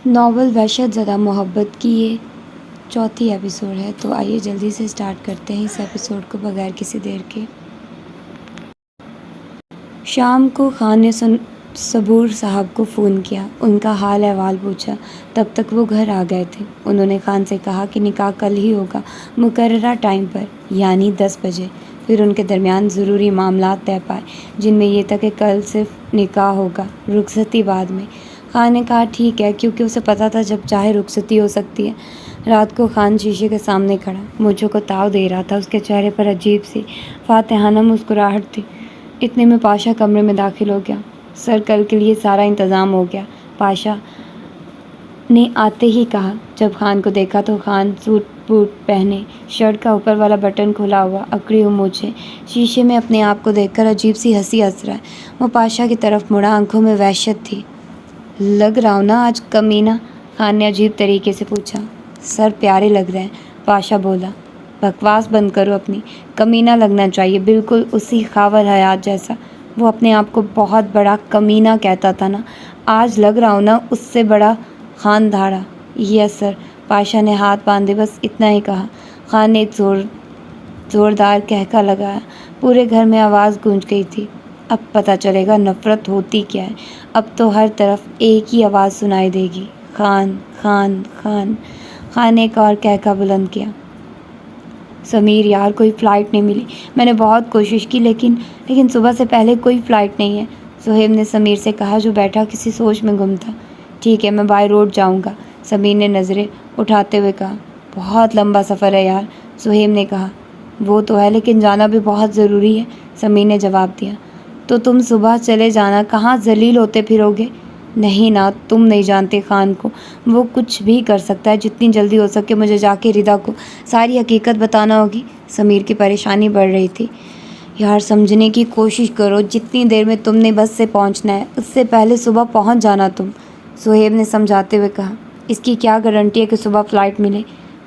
Novel وحشت زدہ محبت کی یہ چوتھی ایپیسوڈ ہے، تو آئیے جلدی سے سٹارٹ کرتے ہیں اس ایپیسوڈ کو بغیر کسی دیر کے۔ شام کو خان نے صبور صاحب کو فون کیا، ان کا حال احوال پوچھا۔ تب تک وہ گھر آ گئے تھے۔ انہوں نے خان سے کہا کہ نکاح کل ہی ہوگا، مقررہ ٹائم پر، یعنی 10 بجے۔ پھر ان کے درمیان ضروری معاملات طے پائے، جن میں یہ تھا کہ کل صرف نکاح ہوگا، رخصتی بعد میں۔ خان نے کہا ٹھیک ہے، کیونکہ اسے پتا تھا جب چاہے رخصتی ہو سکتی ہے۔ رات کو خان شیشے کے سامنے کھڑا مونچھوں کو تاؤ دے رہا تھا۔ اس کے چہرے پر عجیب سی فاتحانہ مسکراہٹ تھی۔ اتنے میں پاشا کمرے میں داخل ہو گیا۔ سر، کل کے لیے سارا انتظام ہو گیا، پاشا نے آتے ہی کہا۔ جب خان کو دیکھا تو خان سوٹ بوٹ پہنے، شرٹ کا اوپر والا بٹن کھلا ہوا، اکڑی ہوئی مونچھیں، شیشے میں اپنے آپ کو دیکھ کر عجیب سی ہنسی ہنس رہا ہے۔ وہ پاشا کی طرف مڑا، آنکھوں میں وحشت تھی۔ لگ رہا ہوں نا آج کمینہ؟ خان نے عجیب طریقے سے پوچھا۔ سر، پیارے لگ رہے ہیں، پاشا بولا۔ بکواس بند کرو اپنی، کمینہ لگنا چاہیے، بالکل اسی خاور حیات جیسا۔ وہ اپنے آپ کو بہت بڑا کمینہ کہتا تھا نا، آج لگ رہا ہوں نا اس سے بڑا۔ خان دھاڑا۔ یس سر، پاشا نے ہاتھ باندھے بس اتنا ہی کہا۔ خان نے ایک زوردار کہکا لگایا۔ پورے گھر میں آواز گونج گئی تھی۔ اب پتہ چلے گا نفرت ہوتی کیا ہے۔ اب تو ہر طرف ایک ہی آواز سنائی دے گی، خان خان خان۔ خان نے ایک اور کہکا بلند کیا۔ سمیر یار، کوئی فلائٹ نہیں ملی، میں نے بہت کوشش کی، لیکن صبح سے پہلے کوئی فلائٹ نہیں ہے، سہیب نے سمیر سے کہا، جو بیٹھا کسی سوچ میں گم تھا۔ ٹھیک ہے، میں بائی روڈ جاؤں گا، سمیر نے نظریں اٹھاتے ہوئے کہا۔ بہت لمبا سفر ہے یار، سہیب نے کہا۔ وہ تو ہے، لیکن جانا بھی بہت ضروری ہے، سمیر نے جواب دیا۔ تو تم صبح چلے جانا، کہاں ذلیل ہوتے پھرو گے؟ نہیں نا، تم نہیں جانتے خان کو، وہ کچھ بھی کر سکتا ہے، جتنی جلدی ہو سکے مجھے جا کے ردا کو ساری حقیقت بتانا ہوگی۔ سمیر کی پریشانی بڑھ رہی تھی۔ یار سمجھنے کی کوشش کرو، جتنی دیر میں تم نے بس سے پہنچنا ہے، اس سے پہلے صبح پہنچ جانا تم، سہیب نے سمجھاتے ہوئے کہا۔ اس کی کیا گارنٹی ہے کہ صبح فلائٹ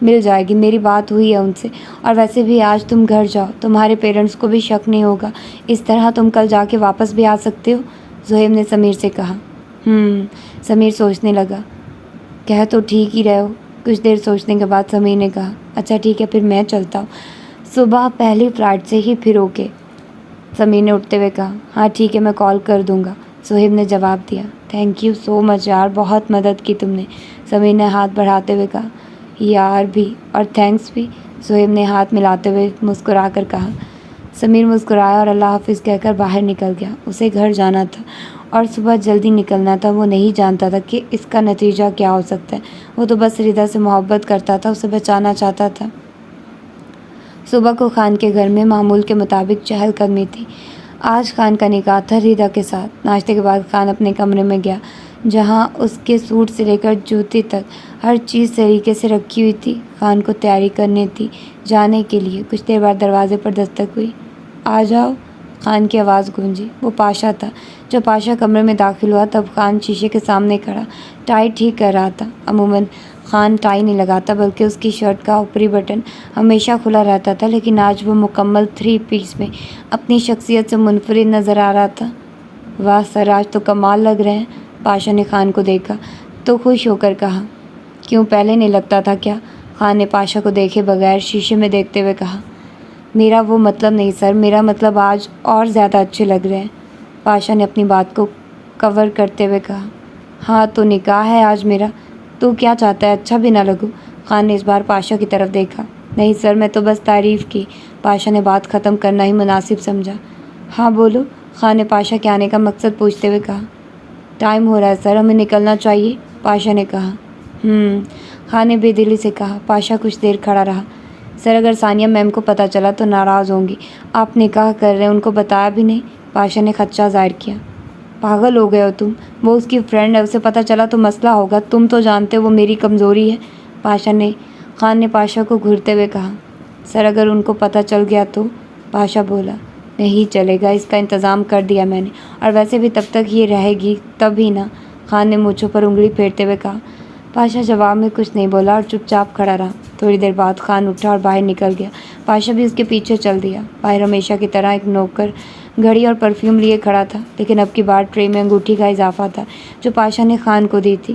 مل جائے گی، میری بات ہوئی ہے ان سے، اور ویسے بھی آج تم گھر جاؤ، تمہارے پیرنٹس کو بھی شک نہیں ہوگا، اس طرح تم کل جا کے واپس بھی آ سکتے ہو، سہیب نے سمیر سے کہا۔ سمیر سوچنے لگا۔ کہہ تو ٹھیک ہی رہے ہو۔ کچھ دیر سوچنے کے بعد سمیر نے کہا، اچھا ٹھیک ہے، پھر میں چلتا ہوں، صبح پہلی فلائٹ سے ہی پھر اوکے، سمیر نے اٹھتے ہوئے کہا۔ ہاں ٹھیک ہے، میں کال کر دوں گا، سہیب نے جواب دیا۔ تھینک یو سو مچ یار، بہت مدد کی تم نے، سمیر نے ہاتھ بڑھاتے ہوئے کہا۔ یار بھی اور تھینکس بھی، سہیب نے ہاتھ ملاتے ہوئے مسکرا کر کہا۔ سمیر مسکرایا اور اللہ حافظ کہہ کر باہر نکل گیا۔ اسے گھر جانا تھا اور صبح جلدی نکلنا تھا۔ وہ نہیں جانتا تھا کہ اس کا نتیجہ کیا ہو سکتا ہے۔ وہ تو بس ردا سے محبت کرتا تھا، اسے بچانا چاہتا تھا۔ صبح کو خان کے گھر میں معمول کے مطابق چہل قدمی تھی۔ آج خان کا نکاح تھا ردا کے ساتھ۔ ناشتے کے بعد خان اپنے کمرے میں گیا، جہاں اس کے سوٹ سے لے کر جوتے تک ہر چیز طریقے سے رکھی ہوئی تھی۔ خان کو تیاری کرنی تھی جانے کے لیے۔ کچھ دیر بعد دروازے پر دستک ہوئی۔ آ جاؤ، خان کی آواز گونجی۔ وہ پاشا تھا۔ جب پاشا کمرے میں داخل ہوا تب خان شیشے کے سامنے کھڑا ٹائی ٹھیک کر رہا تھا۔ عموماً خان ٹائی نہیں لگاتا، بلکہ اس کی شرٹ کا اوپری بٹن ہمیشہ کھلا رہتا تھا، لیکن آج وہ مکمل 3 پیس میں اپنی شخصیت سے منفرد نظر آ رہا تھا۔ واہ سر، آج تو کمال لگ رہے ہیں، پاشا نے خان کو دیکھا تو خوش ہو کر کہا۔ کیوں، پہلے نہیں لگتا تھا کیا؟ خان نے پاشا کو دیکھے بغیر شیشے میں دیکھتے ہوئے کہا۔ میرا وہ مطلب نہیں سر، میرا مطلب آج اور زیادہ اچھے لگ رہے ہیں، پاشا نے اپنی بات کو کور کرتے ہوئے کہا۔ ہاں تو نکاح ہے آج میرا، تو کیا چاہتا ہے اچھا بھی نہ لگوں؟ خان نے اس بار پاشا کی طرف دیکھا۔ نہیں سر، میں تو بس تعریف کی، پاشا نے بات ختم کرنا ہی مناسب سمجھا۔ ہاں بولو، خان نے پاشا کے آنے کا مقصد پوچھتے ہوئے کہا۔ ٹائم ہو رہا ہے سر، ہمیں نکلنا چاہیے، پاشا نے کہا۔ خان نے بے دلی سے کہا۔ پاشا کچھ دیر کھڑا رہا۔ سر، اگر ثانیہ میم کو پتہ چلا تو ناراض ہوں گی، آپ نکاح کر رہے ہیں، ان کو بتایا بھی نہیں، پاشا نے خدشہ ظاہر کیا۔ پاگل ہو گئے ہو تم، وہ اس کی فرینڈ ہے، اسے پتہ چلا تو مسئلہ ہوگا، تم تو جانتے ہو وہ میری کمزوری ہے، خان نے پاشا کو گھورتے ہوئے کہا۔ سر، اگر ان کو پتہ چل گیا تو، پاشا بولا۔ نہیں چلے گا، اس کا انتظام کر دیا میں نے، اور ویسے بھی تب تک یہ رہے گی تب ہی نا، خان نے مونچھوں پر انگلی پھیرتے ہوئے کہا۔ پاشا جواب میں کچھ نہیں بولا اور چپ چاپ کھڑا رہا۔ تھوڑی دیر بعد خان اٹھا اور باہر نکل گیا۔ پاشا بھی اس کے پیچھے چل دیا۔ باہر ہمیشہ کی طرح ایک نوکر گھڑی اور پرفیوم لیے کھڑا تھا، لیکن اب کی بار ٹرے میں انگوٹھی کا اضافہ تھا جو پاشا نے خان کو دی تھی۔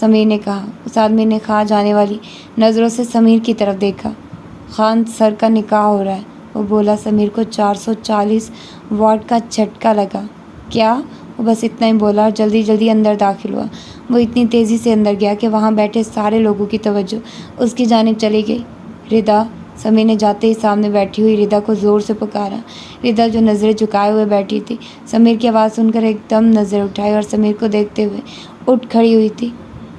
سمیر نے کہا۔ اس آدمی نے کھا جانے والی نظروں سے سمیر کی طرف دیکھا۔ خان سر کا نکاح ہو رہا ہے، وہ بولا۔ سمیر کو 440 واٹ کا جھٹکا لگا۔ کیا؟ وہ بس اتنا ہی بولا اور جلدی جلدی اندر داخل ہوا۔ وہ اتنی تیزی سے اندر گیا کہ وہاں بیٹھے سارے لوگوں کی توجہ اس کی جانب چلی گئی۔ ردا! سمیر نے جاتے ہی سامنے بیٹھی ہوئی ردا کو زور سے پکارا۔ ردا جو نظریں جھکائے ہوئے بیٹھی تھی، سمیر کی آواز سن کر ایک دم نظر اٹھائی اور سمیر کو دیکھتے ہوئے اٹھ کھڑی ہوئی تھی۔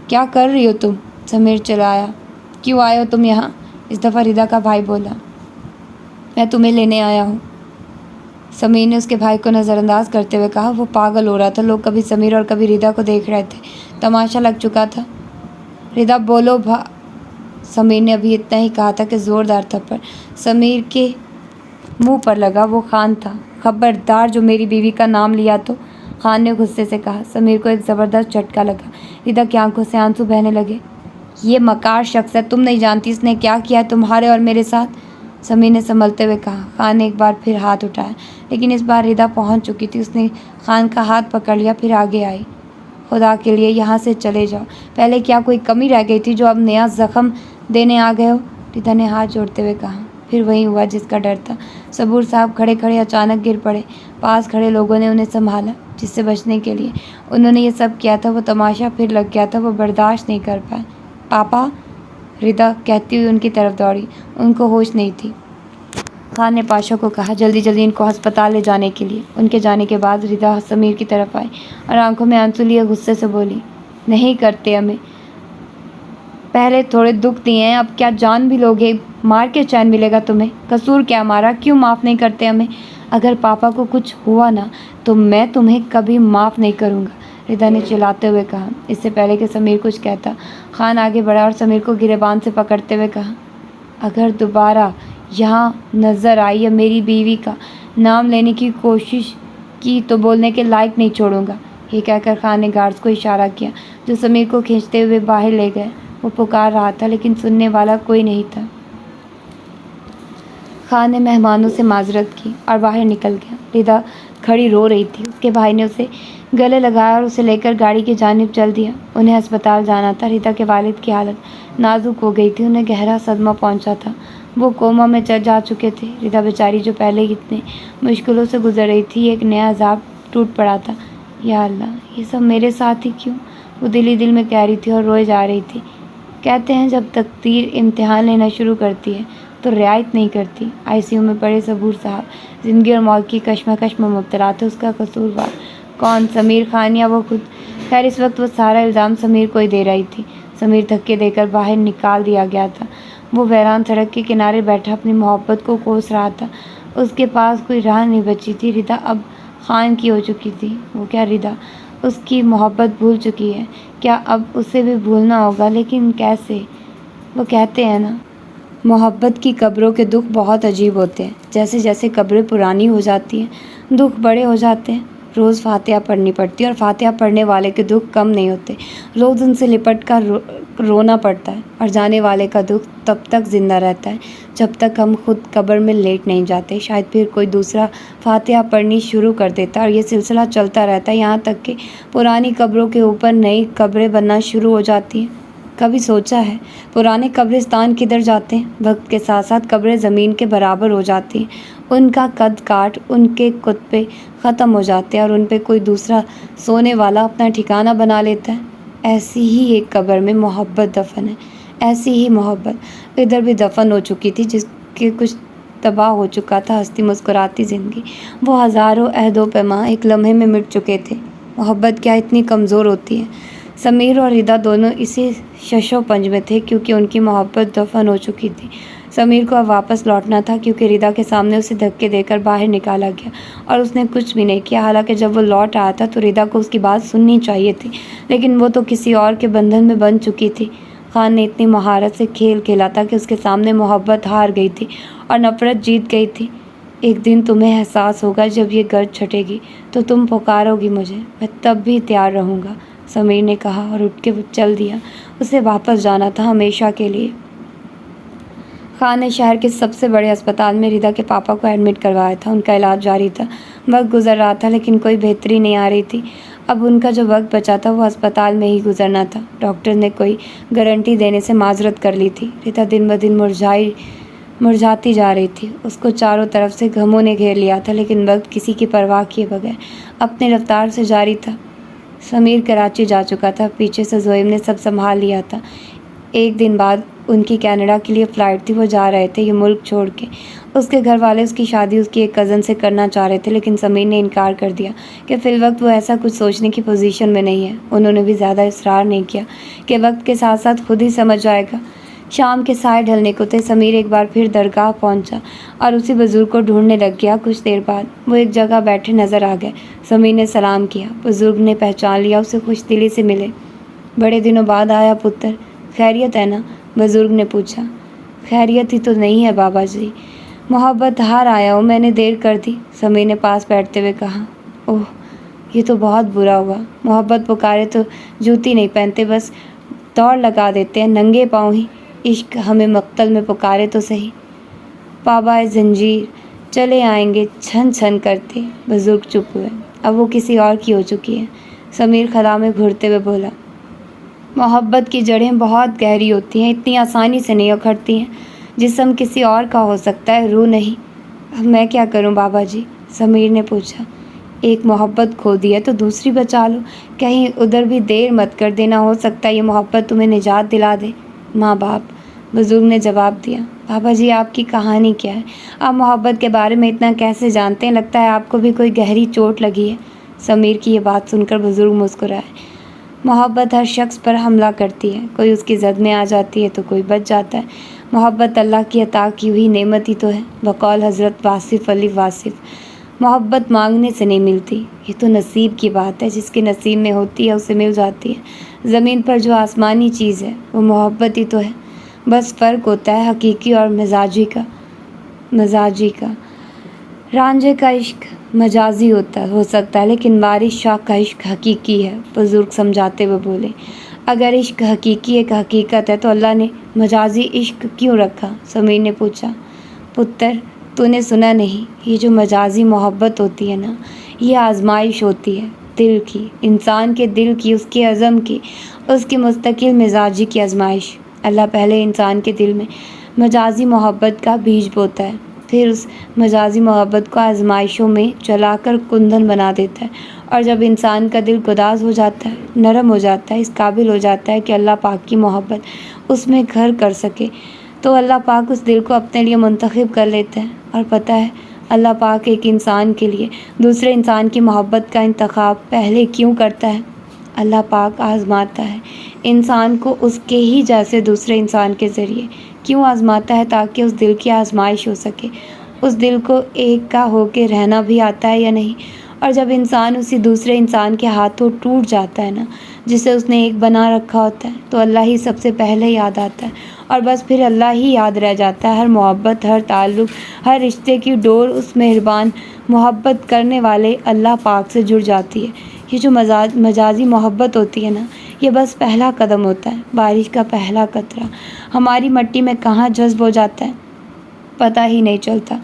کیا کر رہی ہو تم؟ سمیر چلایا۔ کیوں آئے ہو تم یہاں؟ اس دفعہ ردا کا بھائی بولا۔ میں تمہیں لینے آیا ہوں۔ سمیر نے اس کے بھائی کو نظر انداز کرتے ہوئے کہا۔ وہ پاگل ہو رہا تھا، لوگ کبھی سمیر اور کبھی ردا کو دیکھ رہے تھے، تماشا لگ چکا تھا۔ ردا بولو سمیر نے ابھی اتنا ہی کہا تھا کہ زوردار تھپڑ سمیر کے منہ پر لگا۔ وہ خان تھا۔ خبردار جو میری بیوی کا نام لیا تو، خان نے غصے سے کہا۔ سمیر کو ایک زبردست جھٹکا لگا۔ ردا کی آنکھوں سے آنسو بہنے لگے۔ یہ مکار شخص ہے، تم نہیں جانتی اس نے کیا کیا ہے تمہارے اور میرے ساتھ، سمیر نے سنبھلتے ہوئے کہا۔ خان نے ایک بار پھر ہاتھ اٹھایا، لیکن اس بار ردا پہنچ چکی تھی۔ اس نے خان کا ہاتھ پکڑ لیا، پھر آگے آئی۔ خدا کے لیے یہاں سے چلے جاؤ، پہلے کیا کوئی کمی رہ گئی تھی جو اب نیا زخم دینے آ گئے ہو؟ ردا نے ہاتھ جوڑتے ہوئے کہا۔ پھر وہی ہوا جس کا ڈر تھا۔ صبور صاحب کھڑے کھڑے اچانک گر پڑے۔ پاس کھڑے لوگوں نے انہیں سنبھالا، جس سے بچنے کے لیے انہوں نے یہ سب کیا تھا۔ وہ تماشا پھر لگ گیا تھا، وہ برداشت نہیں کر پائے۔ پاپا! ردا کہتی ہوئی ان کی طرف دوڑی۔ ان کو ہوش نہیں تھی۔ خان نے پاشا کو کہا جلدی جلدی ان کو ہسپتال لے جانے کے لیے۔ ان کے جانے کے بعد ردا سمیر کی طرف آئی اور آنکھوں میں آنسو لیے غصے سے بولی۔ نہیں کرتے ہمیں، پہلے تھوڑے دکھ دیے ہیں، اب کیا جان بھی لوگے؟ مار کے چین ملے گا تمہیں؟ قصور کیا ہمارا؟ کیوں معاف نہیں کرتے ہمیں؟ اگر پاپا کو کچھ ہوا نا تو میں تمہیں کبھی معاف نہیں کروں گا، ردا نے چلاتے ہوئے کہا۔ اس سے پہلے کہ سمیر کچھ کہتا، خان آگے بڑھا اور سمیر کو گریبان سے پکڑتے ہوئے کہا۔ اگر دوبارہ یہاں نظر آئی یا میری بیوی کا نام لینے کی کوشش کی تو بولنے کے لائق نہیں چھوڑوں گا۔ یہ کہہ کر خان نے گارڈز کو اشارہ کیا، جو سمیر کو کھینچتے ہوئے باہر لے گئے۔ وہ پکار رہا تھا لیکن سننے والا کوئی نہیں تھا۔ خان نے مہمانوں سے معذرت کی اور باہر نکل گیا۔ ردا کھڑی رو رہی تھی۔ اس کے بھائی نے اسے گلے لگایا اور اسے لے کر گاڑی کی جانب چل دیا۔ انہیں ہسپتال جانا تھا۔ ردا کے والد کی حالت نازک ہو گئی تھی، انہیں گہرا صدمہ پہنچا تھا، وہ کوما میں جا چکے تھے۔ ردا بیچاری جو پہلے ہی اتنے مشکلوں سے گزر رہی تھی، ایک نیا عذاب ٹوٹ پڑا تھا۔ یا اللہ، یہ سب میرے ساتھ ہی کیوں؟ وہ دل ہی دل میں کہہ رہی تھی اور روئے جا رہی تھی۔ کہتے ہیں جب تقدیر امتحان لینا شروع کرتی ہے تو رعایت نہیں کرتی۔ آئی سی یو میں پڑے صبور صاحب زندگی اور موت کی کشمکش میں مبتلا تھے۔ اس کا قصوروار کون؟ سمیر خان یا وہ خود؟ خیر اس وقت وہ سارا الزام سمیر کو ہی دے رہی تھی۔ سمیر دھکے دے کر باہر نکال دیا گیا تھا۔ وہ ویران سڑک کے کنارے بیٹھا اپنی محبت کو کوس رہا تھا۔ اس کے پاس کوئی راہ نہیں بچی تھی۔ ردا اب خان کی ہو چکی تھی۔ وہ کیا ردا اس کی محبت بھول چکی ہے؟ کیا اب اسے بھی بھولنا ہوگا؟ لیکن کیسے؟ وہ کہتے ہیں نا، محبت کی قبروں کے دکھ بہت عجیب ہوتے ہیں۔ جیسے جیسے قبریں پرانی ہو جاتی ہیں، دکھ بڑے ہو جاتے ہیں۔ روز فاتحہ پڑھنی پڑتی ہے اور فاتحہ پڑھنے والے کے دکھ کم نہیں ہوتے۔ روز ان سے لپٹ کر رونا پڑتا ہے اور جانے والے کا دکھ تب تک زندہ رہتا ہے جب تک ہم خود قبر میں لیٹ نہیں جاتے۔ شاید پھر کوئی دوسرا فاتحہ پڑھنی شروع کر دیتا اور یہ سلسلہ چلتا رہتا ہے یہاں تک کہ پرانی قبروں کے اوپر نئی قبریں بننا شروع ہو جاتی ہیں۔ کبھی سوچا ہے پرانے قبرستان کدھر جاتے ہیں؟ وقت کے ساتھ ساتھ قبریں زمین کے برابر ہو جاتی ہیں، ان کا قد کاٹ، ان کے کتبے ختم ہو جاتے ہیں اور ان پہ کوئی دوسرا سونے والا اپنا ٹھکانہ بنا لیتا ہے۔ ایسی ہی ایک قبر میں محبت دفن ہے، ایسی ہی محبت ادھر بھی دفن ہو چکی تھی، جس کے کچھ تباہ ہو چکا تھا ہستی مسکراتی زندگی۔ وہ ہزاروں عہد و پیمان ایک لمحے میں مٹ چکے تھے۔ محبت کیا اتنی کمزور ہوتی ہے؟ سمیر اور ردا دونوں اسی شش و پنج میں تھے کیونکہ ان کی محبت دفن ہو چکی تھی۔ سمیر کو اب واپس لوٹنا تھا کیونکہ ردا کے سامنے اسے دھکے دے کر باہر نکالا گیا اور اس نے کچھ بھی نہیں کیا۔ حالانکہ جب وہ لوٹ آیا تھا تو ردا کو اس کی بات سننی چاہیے تھی، لیکن وہ تو کسی اور کے بندھن میں بندھ چکی تھی۔ خان نے اتنی مہارت سے کھیل کھیلا تھا کہ اس کے سامنے محبت ہار گئی تھی اور نفرت جیت گئی تھی۔ ایک دن تمہیں احساس ہوگا جب یہ گرد چھٹے گی تو تم پکارو گی مجھے، میں تب بھی تیار رہوں گا، سمیر نے کہا اور اٹھ کے چل دیا۔ اسے واپس جانا تھا ہمیشہ کے لیے۔ خان نے شہر کے سب سے بڑے اسپتال میں ردا کے پاپا کو ایڈمٹ کروایا تھا۔ ان کا علاج جاری تھا۔ وقت گزر رہا تھا لیکن کوئی بہتری نہیں آ رہی تھی۔ اب ان کا جو وقت بچا تھا وہ اسپتال میں ہی گزرنا تھا۔ ڈاکٹر نے کوئی گارنٹی دینے سے معذرت کر لی تھی۔ ریتا دن بدن مرجھاتی جا رہی تھی۔ اس کو چاروں طرف سے غموں نے گھیر لیا تھا، لیکن وقت کسی کی پرواہ کیے بغیر اپنے رفتار سے جاری تھا۔ سمیر کراچی جا چکا تھا، پیچھے سے زویم نے سب سنبھال لیا تھا۔ ایک دن بعد ان کی کینیڈا کے لیے فلائٹ تھی، وہ جا رہے تھے یہ ملک چھوڑ کے۔ اس کے گھر والے اس کی شادی اس کی ایک کزن سے کرنا چاہ رہے تھے، لیکن سمیر نے انکار کر دیا کہ فی الوقت وہ ایسا کچھ سوچنے کی پوزیشن میں نہیں ہے۔ انہوں نے بھی زیادہ اصرار نہیں کیا کہ وقت کے ساتھ ساتھ خود ہی سمجھ جائے گا۔ شام کے سائے ڈھلنے کو تھے، سمیر ایک بار پھر درگاہ پہنچا اور اسی بزرگ کو ڈھونڈنے لگ گیا۔ کچھ دیر بعد وہ ایک جگہ بیٹھے نظر آ گئے۔ سمیر نے سلام کیا، بزرگ نے پہچان لیا، اسے خوش دلی سے ملے۔ بڑے دنوں بعد آیا پتر، خیریت ہے نا؟ بزرگ نے پوچھا۔ خیریت ہی تو نہیں ہے بابا جی، محبت ہار آیا ہوں، میں نے دیر کر دی، سمیر نے پاس بیٹھتے ہوئے کہا۔ اوہ، یہ تو بہت برا ہوا۔ محبت پکارے تو جوتی نہیں پہنتے، بس دوڑ لگا دیتے ہیں ننگے پاؤں ہی۔ عشق ہمیں مقتل میں پکارے تو صحیح، پابائے زنجیر چلے آئیں گے چھن چھن کرتے۔ بزرگ چپ ہوئے، اب وہ کسی اور کی ہو چکی ہے۔ سمیر خلا میں گھرتے ہوئے بولا، محبت کی جڑیں بہت گہری ہوتی ہیں، اتنی آسانی سے نہیں اکھڑتی ہیں۔ جسم کسی اور کا ہو سکتا ہے، روح نہیں۔ اب میں کیا کروں بابا جی؟ سمیر نے پوچھا۔ ایک محبت کھو دی ہے تو دوسری بچا لو، کہیں ادھر بھی دیر مت کر دینا، ہو سکتا ہے یہ محبت تمہیں نجات دلا دے۔ ماں باپ، بزرگ نے جواب دیا۔ بابا جی آپ کی کہانی کیا ہے؟ آپ محبت کے بارے میں اتنا کیسے جانتے ہیں؟ لگتا ہے آپ کو بھی کوئی گہری چوٹ لگی ہے۔ سمیر کی یہ بات سن کر بزرگ مسکرائے۔ محبت ہر شخص پر حملہ کرتی ہے، کوئی اس کی زد میں آ جاتی ہے تو کوئی بچ جاتا ہے۔ محبت اللہ کی عطا کی ہوئی نعمت ہی تو ہے، بقول حضرت واصف علی واصف۔ محبت مانگنے سے نہیں ملتی، یہ تو نصیب کی بات ہے، جس کے نصیب میں ہوتی ہے اسے مل جاتی ہے۔ زمین پر جو آسمانی چیز ہے وہ محبت ہی تو ہے، بس فرق ہوتا ہے حقیقی اور مزاجی کا۔ رانجھے کا عشق مجازی ہو سکتا ہے، لیکن وارث شاہ کا عشق حقیقی ہے، بزرگ سمجھاتے ہوئے بولے۔ اگر عشق حقیقی ایک حقیقت ہے تو اللہ نے مجازی عشق کیوں رکھا؟ سمیر نے پوچھا۔ پتر، تو نے سنا نہیں؟ یہ جو مجازی محبت ہوتی ہے نا، یہ آزمائش ہوتی ہے دل کی، انسان کے دل کی، اس کے عزم کی، اس کی مستقل مزاجی کی آزمائش۔ اللہ پہلے انسان کے دل میں مجازی محبت کا بیج بوتا ہے، پھر اس مجازی محبت کو آزمائشوں میں چلا کر کندن بنا دیتا ہے، اور جب انسان کا دل گداز ہو جاتا ہے، نرم ہو جاتا ہے، اس قابل ہو جاتا ہے کہ اللہ پاک کی محبت اس میں گھر کر سکے، تو اللہ پاک اس دل کو اپنے لیے منتخب کر لیتا ہے۔ اور پتہ ہے اللہ پاک ایک انسان کے لیے دوسرے انسان کی محبت کا انتخاب پہلے کیوں کرتا ہے؟ اللہ پاک آزماتا ہے انسان کو اس کے ہی جیسے دوسرے انسان کے ذریعے۔ کیوں آزماتا ہے؟ تاکہ اس دل کی آزمائش ہو سکے، اس دل کو ایک کا ہو کے رہنا بھی آتا ہے یا نہیں۔ اور جب انسان اسی دوسرے انسان کے ہاتھوں ٹوٹ جاتا ہے نا، جسے اس نے ایک بنا رکھا ہوتا ہے، تو اللہ ہی سب سے پہلے یاد آتا ہے، اور بس پھر اللہ ہی یاد رہ جاتا ہے۔ ہر محبت، ہر تعلق، ہر رشتے کی ڈور اس مہربان محبت کرنے والے اللہ پاک سے جڑ جاتی ہے۔ یہ جو مجازی محبت ہوتی ہے نا، یہ بس پہلا قدم ہوتا ہے، بارش کا پہلا قطرہ ہماری مٹی میں کہاں جذب ہو جاتا ہے پتہ ہی نہیں چلتا،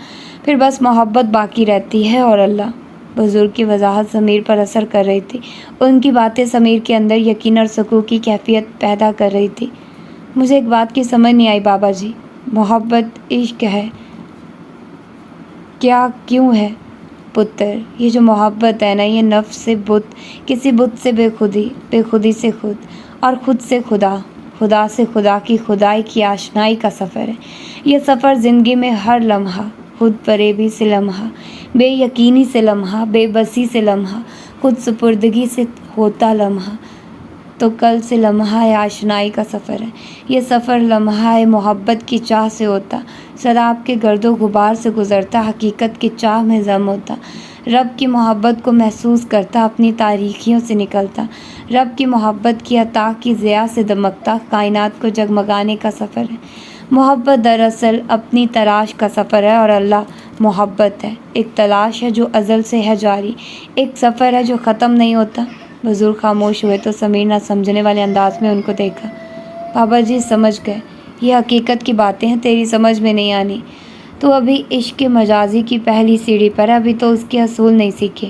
پھر بس محبت باقی رہتی ہے اور اللہ۔ بزرگ کی وضاحت سمیر پر اثر کر رہی تھی، ان کی باتیں سمیر کے اندر یقین اور سکون کی کیفیت پیدا کر رہی تھی۔ مجھے ایک بات کی سمجھ نہیں آئی بابا جی، محبت عشق ہے کیا کیوں ہے؟ پتر، یہ جو محبت ہے نا، یہ نفس سے بت، کسی بت سے بے خودی سے خود، اور خود سے خدا، خدا سے خدا کی خدائی کی آشنائی کا سفر ہے۔ یہ سفر زندگی میں ہر لمحہ، خود فریبی سے لمحہ، بے یقینی سے لمحہ، بے بسی سے لمحہ، خود سپردگی سے ہوتا لمحہ، تو کل سے لمحہ آشنائی کا سفر ہے۔ یہ سفر لمحہ محبت کی چاہ سے ہوتا، شراب کے گرد و غبار سے گزرتا، حقیقت کی چاہ میں ضم ہوتا، رب کی محبت کو محسوس کرتا، اپنی تاریکیوں سے نکلتا، رب کی محبت کی عطا کی ضیاء سے دمکتا، کائنات کو جگمگانے کا سفر ہے۔ محبت دراصل اپنی تلاش کا سفر ہے، اور اللہ محبت ہے، ایک تلاش ہے جو ازل سے ہے جاری، ایک سفر ہے جو ختم نہیں ہوتا۔ بزرگ خاموش ہوئے تو سمیر نہ سمجھنے والے انداز میں ان کو دیکھا۔ بابا جی سمجھ گئے، یہ حقیقت کی باتیں ہیں، تیری سمجھ میں نہیں آنی، تو ابھی عشق مجازی کی پہلی سیڑھی پر ہے، ابھی تو اس کے اصول نہیں سیکھے۔